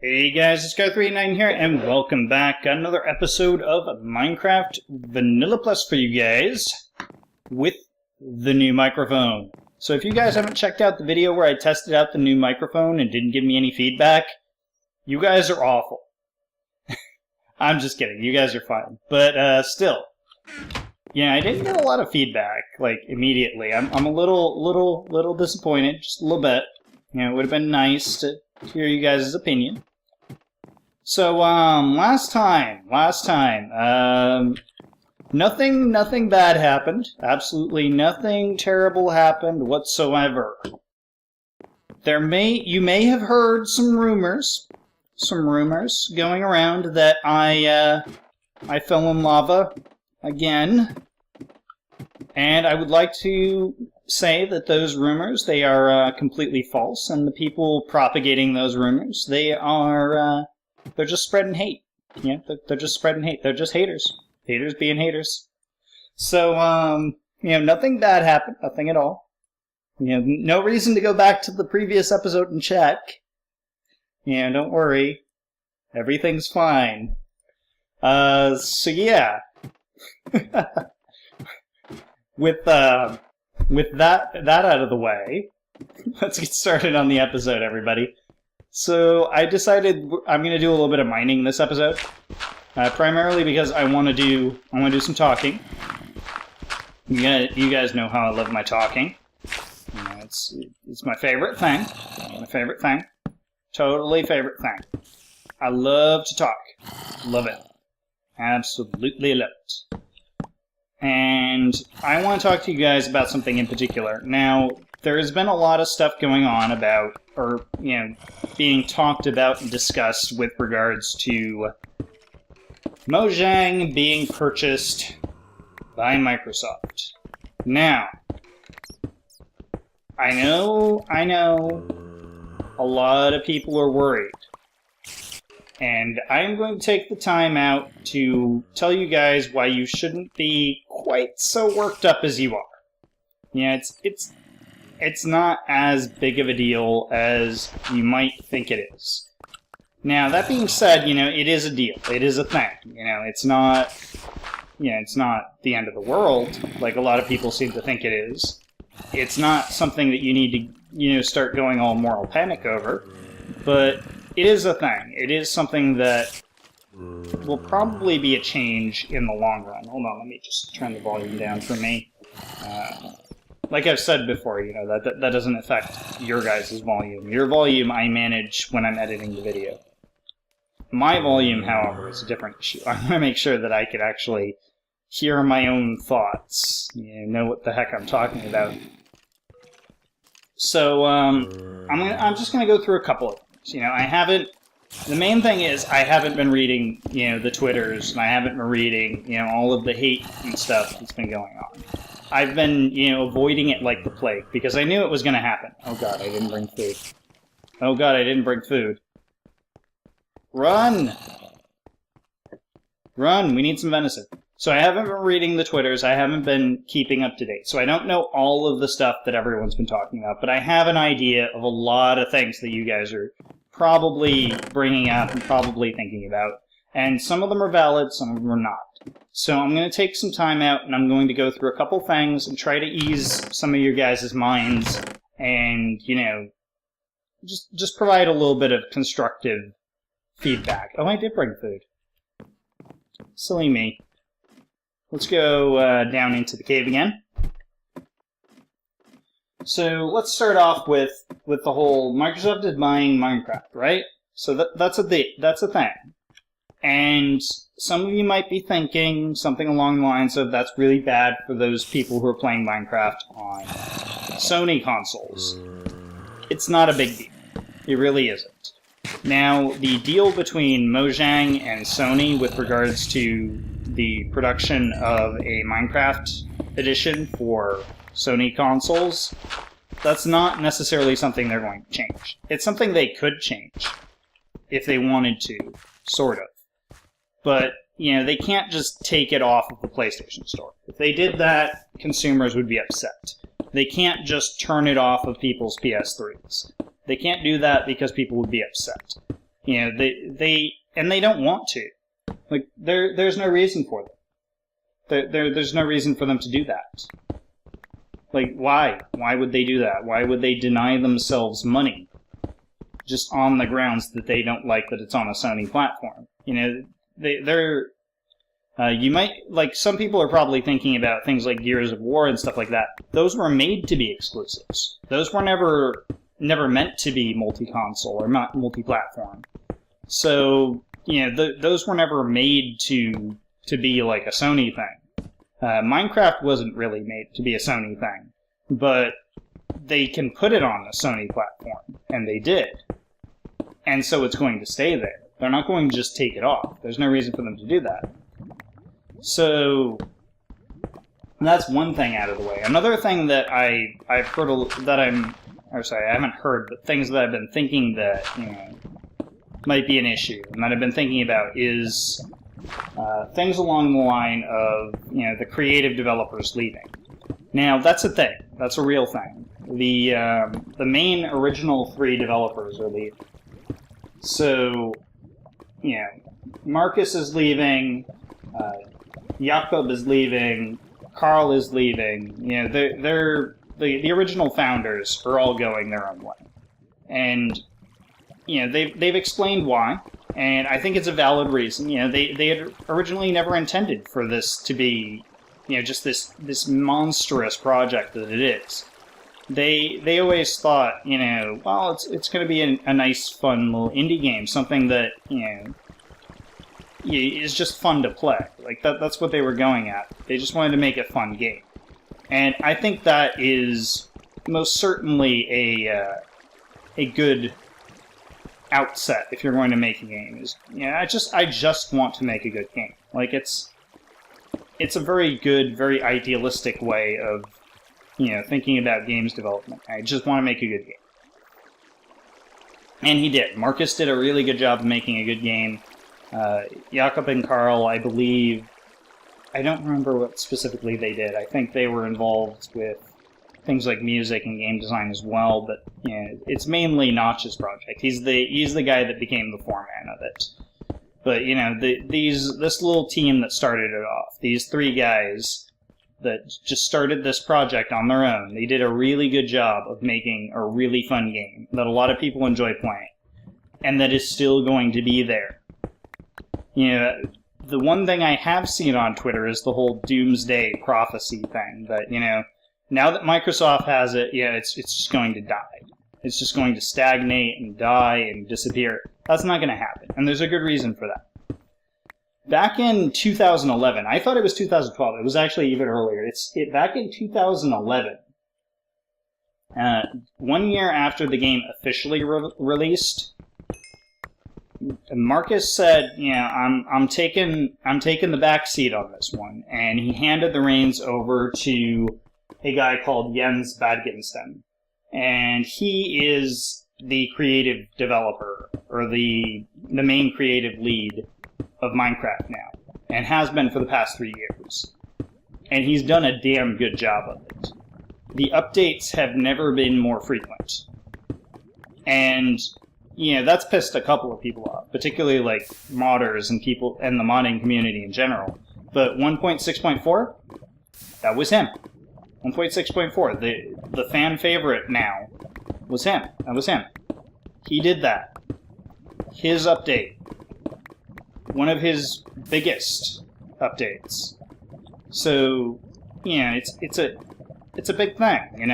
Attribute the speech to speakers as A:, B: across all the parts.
A: Hey guys, it's Gar389 here, and welcome back. Another episode of Minecraft Vanilla Plus for you guys with the new microphone. So if you guys haven't checked out the video where I tested out the new microphone and didn't give me any feedback, you guys are awful. I'm just kidding, you guys are fine. But still, yeah, I didn't get a lot of feedback, like, immediately. I'm a little disappointed, just a little bit. You know, it would have been nice to hear you guys' opinion. So, last time, nothing bad happened. Absolutely nothing terrible happened whatsoever. You may have heard some rumors going around that I fell in lava again. And I would like to say that those rumors, they are completely false, and the people propagating those rumors, they're just spreading hate. Yeah, they're just spreading hate. They're just haters. Haters being haters. So, nothing bad happened. Nothing at all. No reason to go back to the previous episode and check. Don't worry. Everything's fine. So yeah. With that out of the way, let's get started on the episode, everybody. So I decided I'm going to do a little bit of mining this episode, primarily because I want to do some talking. You guys know how I love my talking. It's my favorite thing. Totally favorite thing. I love to talk. Love it. Absolutely love it. And I want to talk to you guys about something in particular. Now, there has been a lot of stuff going on about, or, being talked about and discussed with regards to Mojang being purchased by Microsoft. Now, I know, a lot of people are worried. And I'm going to take the time out to tell you guys why you shouldn't be quite so worked up as you are. Yeah, it's not as big of a deal as you might think it is. Now, that being said, it is a deal. It is a thing. It's not the end of the world, like a lot of people seem to think it is. It's not something that you need to, start going all moral panic over, but it is a thing. It is something that will probably be a change in the long run. Hold on, let me just turn the volume down for me. Like I've said before, that doesn't affect your guys' volume. Your volume I manage when I'm editing the video. My volume, however, is a different issue. I want to make sure that I could actually hear my own thoughts, know what the heck I'm talking about. So, I'm just going to go through a couple of them. The main thing is I haven't been reading, the Twitters, and I haven't been reading, all of the hate and stuff that's been going on. I've been, avoiding it like the plague, because I knew it was going to happen. Oh god, I didn't bring food. Oh god, I didn't bring food. Run! Run, we need some venison. So I haven't been reading the Twitters, I haven't been keeping up to date, so I don't know all of the stuff that everyone's been talking about, but I have an idea of a lot of things that you guys are probably bringing up and probably thinking about, and some of them are valid, some of them are not. So I'm going to take some time out, and I'm going to go through a couple things and try to ease some of your guys' minds, and, just provide a little bit of constructive feedback. Oh, I did bring food. Silly me. Let's go down into the cave again. So let's start off with the whole Microsoft is buying Minecraft, right? So that's a thing. And some of you might be thinking something along the lines of that's really bad for those people who are playing Minecraft on Sony consoles. It's not a big deal. It really isn't. Now, the deal between Mojang and Sony with regards to the production of a Minecraft edition for Sony consoles, that's not necessarily something they're going to change. It's something they could change if they wanted to, sort of. But, they can't just take it off of the PlayStation Store. If they did that, consumers would be upset. They can't just turn it off of people's PS3s. They can't do that because people would be upset. they don't want to. Like, there's no reason for them. There's no reason for them to do that. Like, why? Why would they do that? Why would they deny themselves money just on the grounds that they don't like that it's on a Sony platform? You might, like, some people are probably thinking about things like Gears of War and stuff like that. Those were made to be exclusives. Those were never meant to be multi-console or multi-platform. So, those were never made to be like a Sony thing. Minecraft wasn't really made to be a Sony thing, but they can put it on a Sony platform, and they did. And so it's going to stay there. They're not going to just take it off. There's no reason for them to do that. So that's one thing out of the way. Another thing that I've heard I haven't heard, but things that I've been thinking that might be an issue, and that I've been thinking about is things along the line of the creative developers leaving. Now that's a thing. That's a real thing. The main original 3 developers are leaving. So Marcus is leaving. Jakob is leaving. Carl is leaving. They're the original founders are all going their own way, and they've explained why, and I think it's a valid reason. They had originally never intended for this to be just this monstrous project that it is. They always thought well, it's going to be a nice fun little indie game, something that is just fun to play. Like that's what they were going at. They just wanted to make a fun game. And I think that is most certainly a good outset if you're going to make a game. I just want to make a good game. Like it's a very good, very idealistic way of thinking about games development. I just want to make a good game. And he did. Marcus did a really good job of making a good game. Jakob and Carl, I believe, I don't remember what specifically they did. I think they were involved with things like music and game design as well, but it's mainly Notch's project. He's the guy that became the foreman of it. But this little team that started it off, these 3 guys that just started this project on their own, they did a really good job of making a really fun game that a lot of people enjoy playing, and that is still going to be there. The one thing I have seen on Twitter is the whole doomsday prophecy thing, that, now that Microsoft has it, it's just going to die. It's just going to stagnate and die and disappear. That's not going to happen, and there's a good reason for that. Back in 2011, I thought it was 2012, it was actually even earlier. Back in 2011, 1 year after the game officially released, Marcus said, I'm taking the back seat on this one, and he handed the reins over to a guy called Jens Badgensten, and he is the creative developer, or the main creative lead of Minecraft now, and has been for the past 3 years. And he's done a damn good job of it. The updates have never been more frequent. And that's pissed a couple of people off, particularly like modders and people and the modding community in general. But 1.6.4, that was him. 1.6.4, the fan favorite now, was him. That was him. He did that. His update. One of his biggest updates. So, it's a big thing, and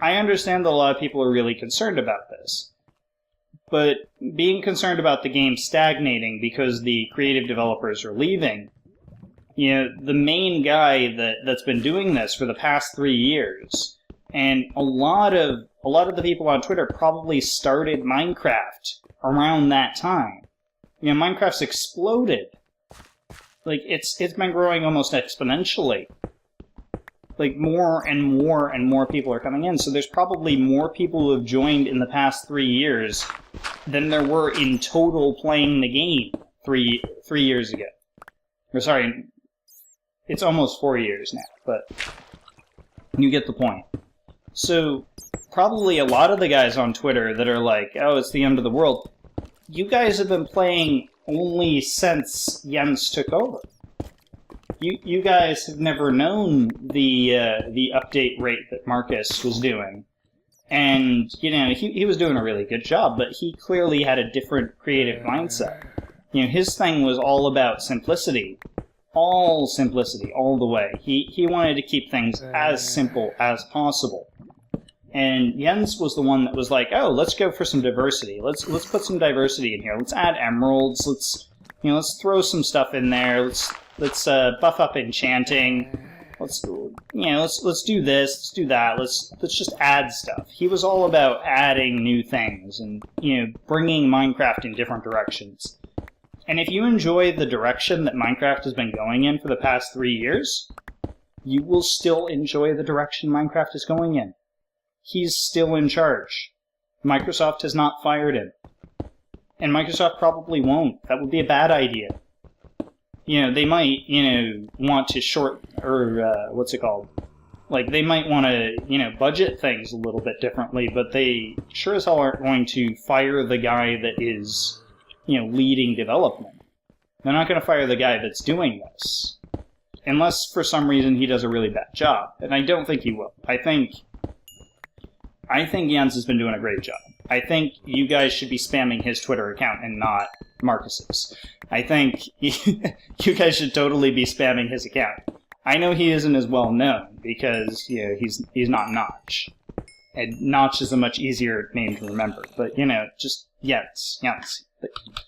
A: I understand that a lot of people are really concerned about this. But being concerned about the game stagnating because the creative developers are leaving, the main guy that's been doing this for the past 3 years, and a lot of the people on Twitter probably started Minecraft around that time. Minecraft's exploded. Like, it's been growing almost exponentially. Like, more and more and more people are coming in, so there's probably more people who have joined in the past 3 years than there were in total playing the game 3 years ago. Or sorry, it's almost 4 years now, but you get the point. So, probably a lot of the guys on Twitter that are like, oh, it's the end of the world, you guys have been playing only since Jens took over. You guys have never known the update rate that Marcus was doing. And, he was doing a really good job, but he clearly had a different creative mindset. His thing was all about simplicity. All simplicity, all the way. He wanted to keep things as simple as possible. And Jens was the one that was like, oh, let's go for some diversity. Let's put some diversity in here. Let's add emeralds. Let's throw some stuff in there. Let's buff up enchanting. Let's do this. Let's do that. Let's just add stuff. He was all about adding new things and bringing Minecraft in different directions. And if you enjoy the direction that Minecraft has been going in for the past 3 years, you will still enjoy the direction Minecraft is going in. He's still in charge. Microsoft has not fired him. And Microsoft probably won't. That would be a bad idea. They might, want to they might want to, budget things a little bit differently, but they sure as hell aren't going to fire the guy that is, leading development. They're not going to fire the guy that's doing this. Unless, for some reason, he does a really bad job. And I don't think he will. I think Jens has been doing a great job. I think you guys should be spamming his Twitter account and not Marcus's. I think you guys should totally be spamming his account. I know he isn't as well known because he's not Notch, and Notch is a much easier name to remember. But just Jens.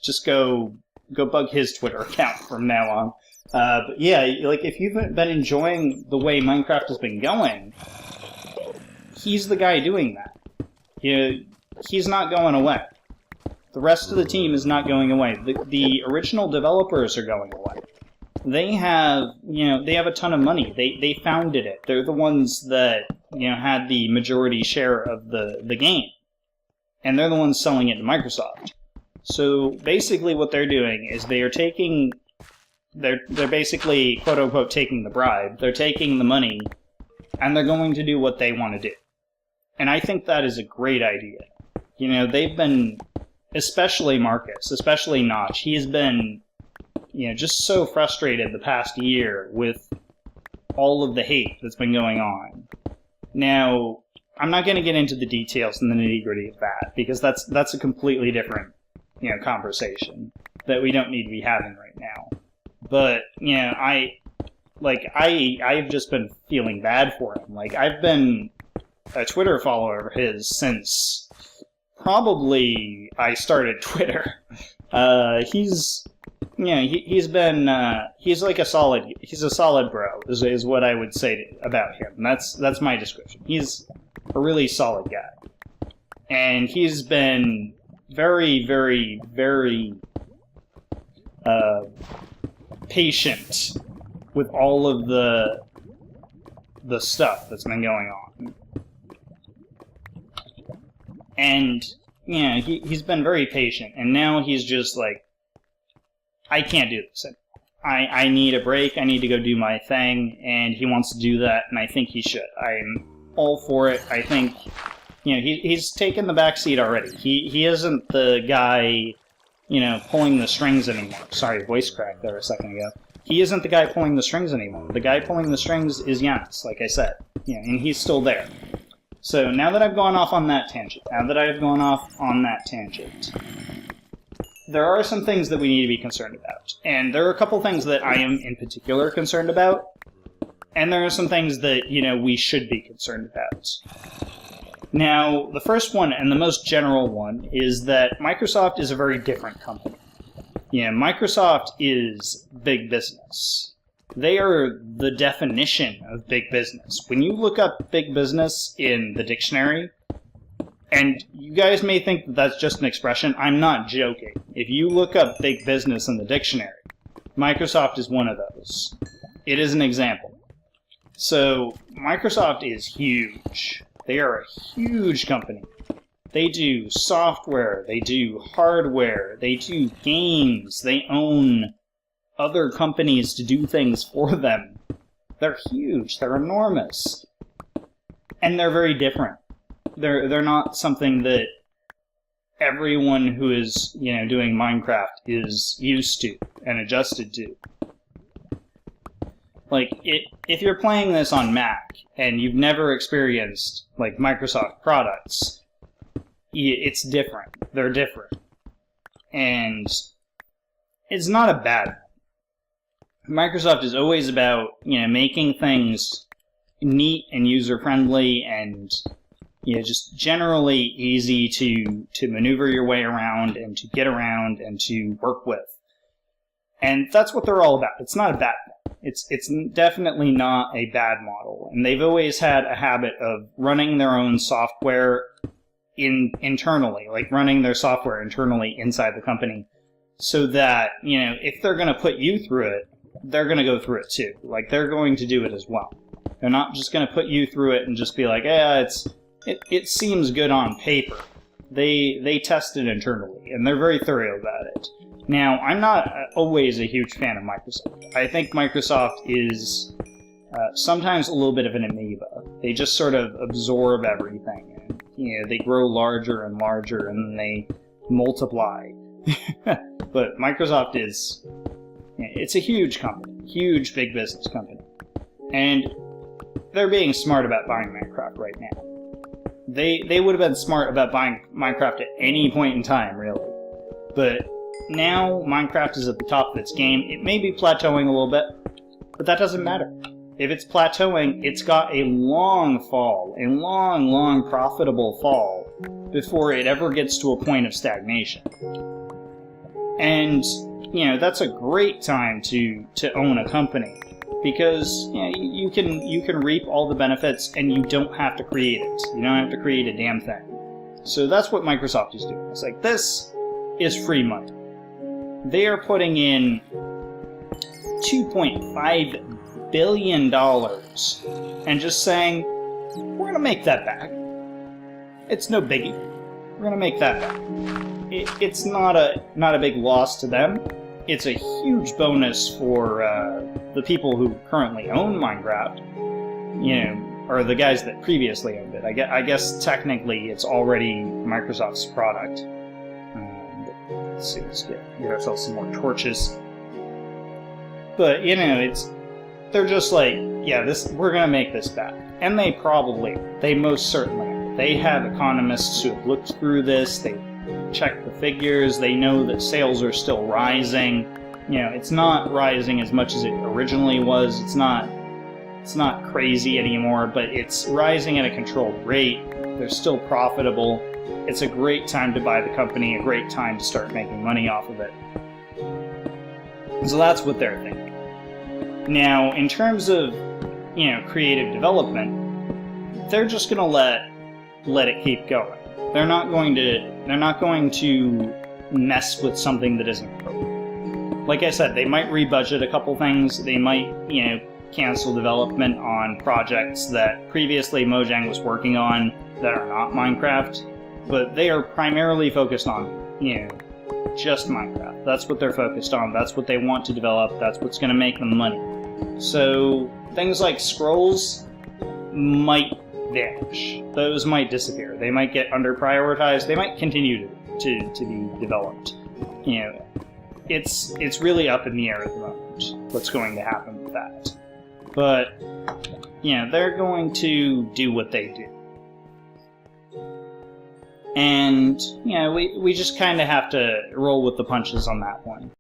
A: Just go bug his Twitter account from now on. But yeah, if you've been enjoying the way Minecraft has been going, he's the guy doing that. He's not going away. The rest of the team is not going away. The original developers are going away. They have a ton of money. They founded it. They're the ones that had the majority share of the game, and they're the ones selling it to Microsoft. So basically, what they're doing is they're basically quote unquote taking the bribe. They're taking the money, and they're going to do what they want to do. And I think that is a great idea. They've been, especially Marcus, especially Notch, he's been, just so frustrated the past year with all of the hate that's been going on. Now, I'm not going to get into the details and the nitty-gritty of that, because that's a completely different, conversation that we don't need to be having right now. But, I've just been feeling bad for him. I've been a Twitter follower of his since probably I started Twitter. He's a solid bro is what I would say about him. That's my description. He's a really solid guy, and he's been very, very, very patient with all of the stuff that's been going on. And, he's been very patient, and now he's just like, I can't do this. I need a break, I need to go do my thing, and he wants to do that, and I think he should. I'm all for it. I think, he's taken the back seat already. He isn't the guy, pulling the strings anymore. Sorry, voice crack there a second ago. He isn't the guy pulling the strings anymore. The guy pulling the strings is Jens, like I said, and he's still there. So now that I've gone off on that tangent, there are some things that we need to be concerned about. And there are a couple things that I am in particular concerned about, and there are some things that, we should be concerned about. Now, the first one, and the most general one, is that Microsoft is a very different company. Microsoft is big business. They are the definition of big business. When you look up big business in the dictionary, and you guys may think that that's just an expression, I'm not joking. If you look up big business in the dictionary, Microsoft is one of those. It is an example. So, Microsoft is huge. They are a huge company. They do software, they do hardware, they do games, they own other companies to do things for them. They're huge, they're enormous. And they're very different. They're not something that everyone who is, doing Minecraft is used to and adjusted to. Like, if you're playing this on Mac and you've never experienced, like, Microsoft products, it's different. They're different. And it's not a bad thing. Microsoft is always about, making things neat and user-friendly and, just generally easy to maneuver your way around and to get around and to work with. And that's what they're all about. It's not a bad thing. It's definitely not a bad model. And they've always had a habit of running their own software internally, like running their software internally inside the company, so that, if they're going to put you through it, they're going to go through it too. Like, they're going to do it as well. They're not just going to put you through it and just be like, it seems good on paper. They test it internally, and they're very thorough about it. Now, I'm not always a huge fan of Microsoft. I think Microsoft is sometimes a little bit of an amoeba. They just sort of absorb everything. And, they grow larger and larger, and then they multiply. But Microsoft it's a huge company, huge big business company. And they're being smart about buying Minecraft right now. They would have been smart about buying Minecraft at any point in time, really. But now Minecraft is at the top of its game. It may be plateauing a little bit, but that doesn't matter. If it's plateauing, it's got a long fall, a long profitable fall, before it ever gets to a point of stagnation. And, that's a great time to own a company, because you can reap all the benefits and you don't have to create it. You don't have to create a damn thing. So that's what Microsoft is doing. It's like, this is free money. They are putting in $2.5 billion and just saying, we're going to make that back. It's no biggie. We're going to make that back. It's not a big loss to them. It's a huge bonus for the people who currently own Minecraft, or the guys that previously owned it. I guess technically it's already Microsoft's product. Let's see, let's get ourselves some more torches. But, they're just like, we're gonna make this back. And they most certainly are. They have economists who have looked through this, they checked the figures, they know that sales are still rising. It's not rising as much as it originally was, it's not crazy anymore, but it's rising at a controlled rate. They're still profitable. It's a great time to buy the company, a great time to start making money off of it. So that's what they're thinking. Now, in terms of, creative development, they're just going to let it keep going. They're not going to mess with something that isn't broken. Like I said, they might rebudget a couple things. They might, cancel development on projects that previously Mojang was working on that are not Minecraft. But they are primarily focused on, just Minecraft. That's what they're focused on. That's what they want to develop. That's what's going to make them money. So things like scrolls might vanish. Those might disappear. They might get under-prioritized. They might continue to be developed. It's really up in the air at the moment what's going to happen with that. But, they're going to do what they do. And, we just kind of have to roll with the punches on that one.